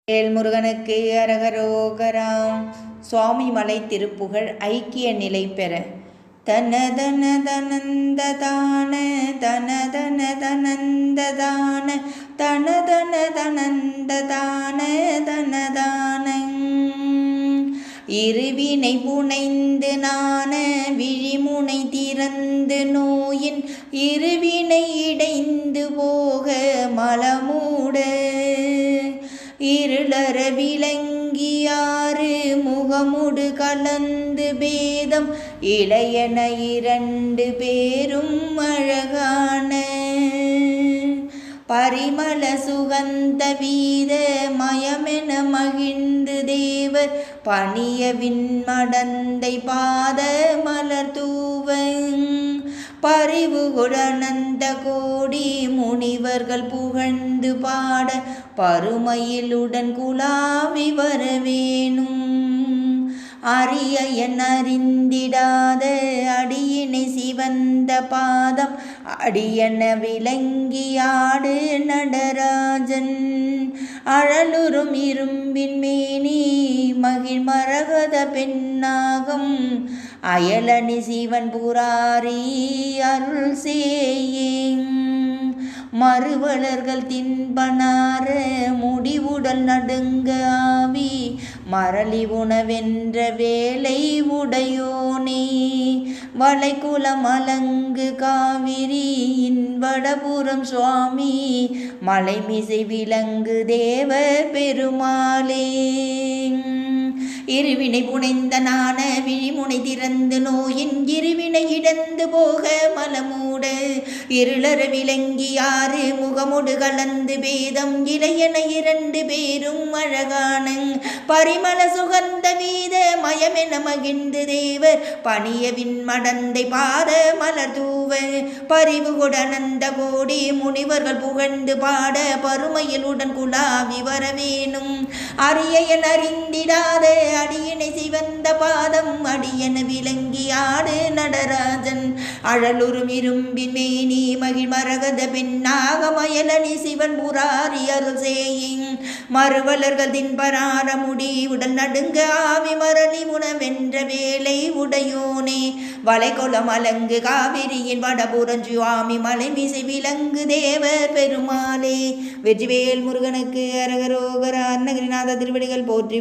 வேல்முருகனுக்கு அரகரோகராம். சுவாமி மலை திருப்புகழ் ஐக்கிய நிலை பெற. தனதன தனந்ததான தனதன தனந்ததான தனதன தனந்ததான தனதான இருவினை புனைந்து நான விழிமுனை திறந்து நோயின் இருவினை இடைந்து போக மலமூட இருளற விளங்கியாறு முகமுடு கலந்து பேதம் இளையன இரண்டு பேரும் அழகான பரிமள சுகந்த வீத மயமென மகிழ்ந்து தேவர் பணிய விண்மடந்தை பாத மலர் தூவ பரிவு குழநந்த கோடி முனிவர்கள் புகழ்ந்து பாட பருமையிலுடன் குலாவி வரவேணும் அரிய என் அறிந்திடாத அடியினை சிவந்த பாதம் அடியன விளங்கியாடு நடராஜன் அழலுறும் இரும்பின் மேனி மகிழ் மரகத பெண்ணாகம் அயலணி சிவன் புராரி அருள் சேயேங் மறுவலர்கள் தின்பனார முடிவுடல் நடுங்க ஆவி மரளி உணவென்ற வேலை உடையோனே வளைகுலம் அலங்கு காவிரியின் வடபுறம் சுவாமி மலைமிசை விலங்கு தேவ பெருமாளே இருவினை புனைந்த நான விழிமுனை திறந்து நோயின் இருவினை இடந்து போக மலமூட இருளற விளங்கியாறு முகமுடு கலந்து பேதம் இளையன இரண்டு பேரும் அழகான பரிமள சுகந்த வீத மயமென மகிழ்ந்து தேவர் பணியவின் மடந்தை பாத மலர் தூவ பரிவு கொடனந்த கோடி முனிவர்கள் புகழ்ந்து பாட பருமையிலுடன் குலாவி வரவேணும் அரியன் அறிந்திடாத அடியினை சிவந்த பாதம் அடியன விளங்கி ஆடு நடராஜன் அழலுறும் இரும்பின் மேனி மகிழ் மரகத பெண்ணாக மயலனி சிவன் புராரி அருள் சேயிங் மறுவலர்கள் தின்பரார முடி உடல் நடுங்க ஆவி மரளி உணவென்ற வேலை உடையோனே வளைகுலம் அலங்கு காவிரியின் வடபுறம் சுவாமி மலைமிசை விலங்கு தேவர் பெருமாளே. வெற்றிவேல் முருகனுக்கு அரகரோகர. அருணகிரிநாத திருவடிகள் போற்றி போற்றி.